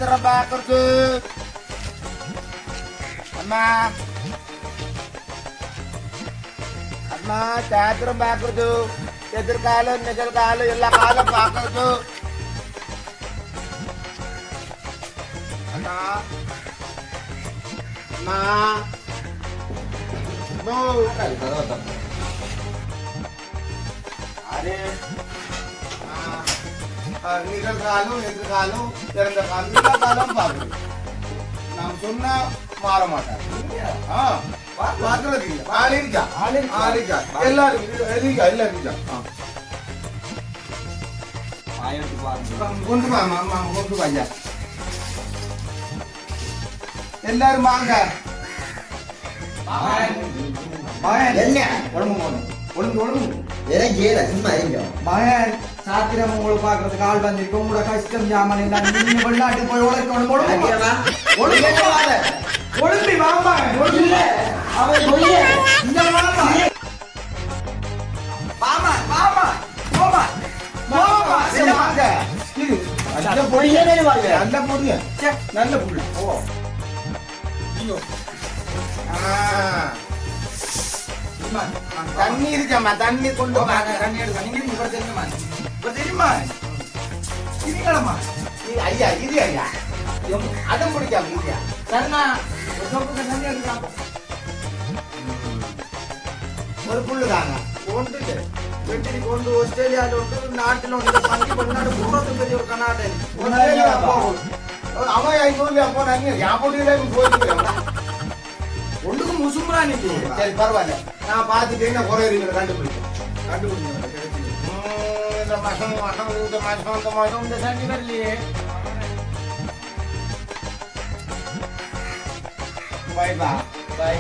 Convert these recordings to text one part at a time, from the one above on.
சேத்திரம் பாக்குறது அம்மா அம்மா சேத்திரம் பாக்குறது எதிர்காலம் நிகழ்காலம் எல்லா காலம் பாக்குறது அண்ணா அம்மா அரே நிகழ்காலம் எதிர்காலம் இறந்த காலம் எல்லா காலம் பார்க்கணும் நாம் சொன்னா மாற மாட்டாங்க பார்க்கறது இல்லை ஆளிருக்கா எல்லாரும் கொண்டு வாங்க எல்லாரும் வாங்க சாத்திரம் உங்களுக்கு பாக்குறதுக்கு ஆள் வந்திருக்கு உங்களோட கஷ்டம் ஜாமான் எல்லாம் நீங்க வெளிநாட்டுக்கு போய் உழைக்கணும் ஒழுங்கி வாமா அவன் நல்ல புள்ள தண்ணி இருக்காமா தண்ணி கொண்டு தண்ணி எடுக்க தெரியுமா இருங்களம்மா ஐயா இது ஐயா அதம் பிடிக்காம இல்லையா தண்ணா தண்ணி எடுக்கலாம் ஒரு புல்லு தாங்க கொண்டுட்டு வெட்டி கொண்டு ஆஸ்திரேலியாவில் உண்டு நாட்டில் உண்டு பங்கி பண்ணாடு மூணு பெரிய ஒரு கர்நாடக அவன் ஐநூறு அப்போ நாங்கள் யாபோட்டியில போயிருக்கிறேன் ஒன்றுக்கும் முசும்புறானி சரி பரவாயில்ல நான் பார்த்துட்டு என்ன குறை இருக்கிற கண்டுபிடிக்கிறேன் இந்த மாசம் இந்த தண்ணி வரலையே பாய்பா பாய்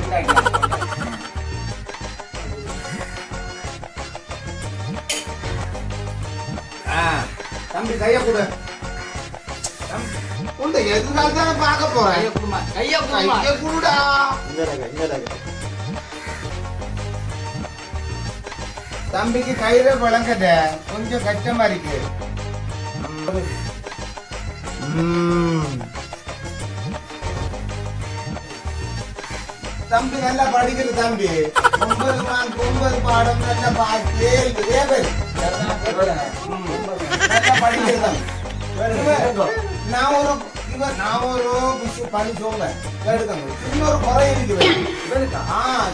தம்பி கைய கூட உண்ட எதுனால்தானே பார்க்க போறேன் கைய கூடா தம்பிக்கு கயிறு வழங்கத கொஞ்சம் கஷ்டமா இருக்கு தம்பி நல்லா படிக்கிற தம்பி 9 பாடம் நல்லா பார்த்து நல்லா படிக்கிற தம்பி நான் ஒரு விஷயம் பண்ணி சொல்றேன் கேட்டுக்கங்க சின்னொரு குறை இருக்கு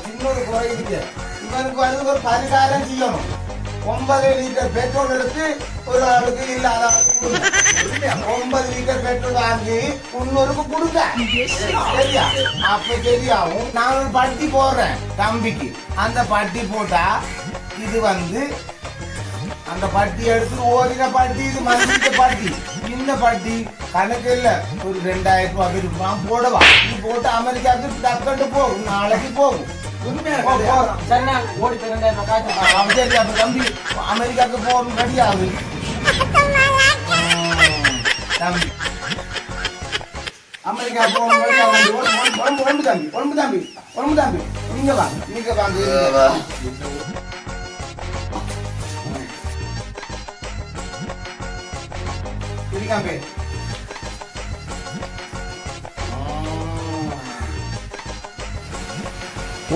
சின்னொரு குறை இருக்கு இவனுக்கு வந்து ஒரு பரிகாரம் செய்யணும் 9 லிட்டர் பெட்ரோல் எடுத்து ஒரு ஆளுக்கு இல்லாத ஆளுக்கு 9 லிட்டர் பெட்ரோல் வாங்கி இன்னொருக்கு கொடுங்க சரியா அப்ப சரியாகும் நான் ஒரு பட்டி போடுறேன் தம்பிக்கு அந்த பட்டி போட்டா இது வந்து அந்த பட்டி எடுத்து ஓடின பட்டி இது மனுஷ பட்டி இந்த பட்டி கணக்கு இல்ல ஒரு 2000 ரூபாய் போடவா இது போட்டு அமெரிக்காவுக்கு டக்கண்டு போகும் நாளைக்கு போகும் தம்பி அமெரிக்காவுக்கு போகணும் ரெடியாகு தம்பி அமெரிக்கா போகணும் தம்பி நீங்க வாங்க இருக்காம்பே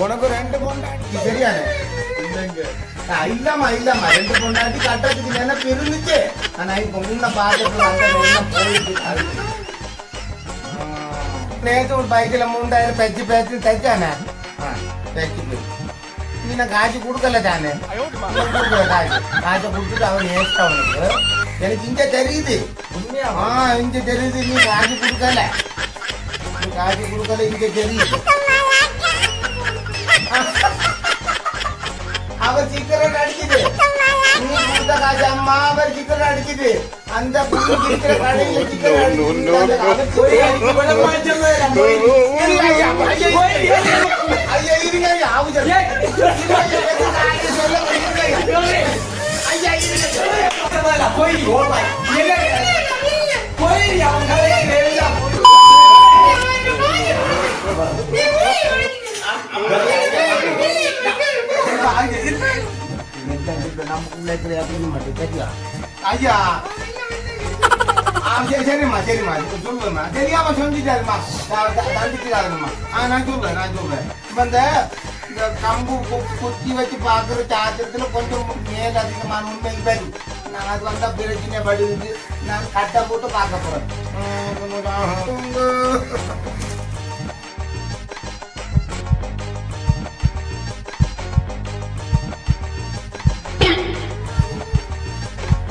உனக்கு 2 பொண்டாட்டி சரியான இல்லம்மா 2 பொண்டாட்டி கட்டுறதுக்கு என்ன பெருந்துச்சு ஆனா இப்ப முன்ன பாத்துட்டு அங்க போயிட்டு நேற்று ஒரு பைக்கில் 3000 பேச்சு தைச்சானே பேச்சு நீ நான் காய்ச்சி கொடுக்கல தானே காய்ச்சி கொடுத்துட்டு அவன் ஏஸ்ட் அவனுக்கு எனக்கு இங்க தெரியுது இங்க தெரியுது நீ காய்ச்சி கொடுக்கல இங்க தெரியுது அவர் சிக்கரன் அடிக்குது நீ கொடுத்த காய்ச்சி அம்மா அவர் சிக்கரன் அடிக்குது அந்த இருக்கிற கடையில சிக்கன் ஐயா சரிம்மா சொல்லுவேம்மா தெரியாம செஞ்சுட்டாருமா தண்டிக்கிறாருமா நான் சொல்றேன் இப்ப இந்த கம்பு குத்தி வச்சு பாக்குற சாத்திரத்துல கொஞ்சம் மேல் அதிகமான உண்மை வரும் நான் அது வந்தா பிரச்சனை படுது நான் கட்டம் போட்டு பார்க்க போறேன்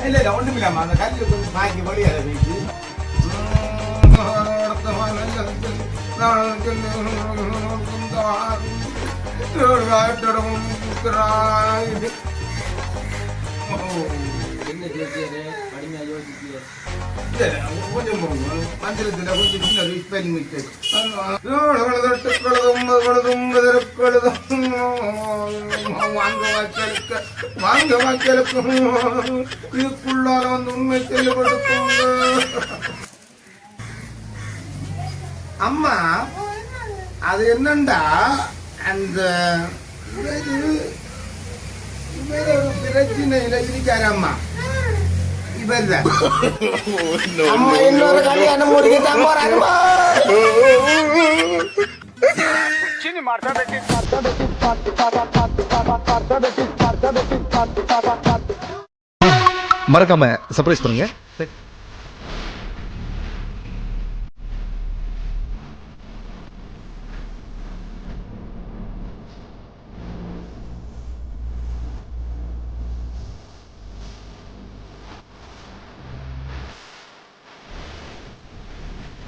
இல்ல ஒண்ணுமில்லாம அந்த கல்லு கொஞ்சம் பாக்கி வழியாத வீட்டு கொஞ்சம் மந்திரத்துல கொஞ்சம் சின்ன ஸ்பெல்லிங் மிஸ்டேக் வாங்க வாக்களுக்கு இதுக்குள்ளால வந்து உண்மை செல்லப்படுத்தும் அம்மா அது என்னண்டா அந்த பிரச்சனையில இருக்காரு அம்மா இவர்தான் அம்மா இன்னொரு கல்யாணம் முடிக்கத்தான் போறாங்கம்மா மறக்காம சர்ப்ரைஸ் பண்ணுங்க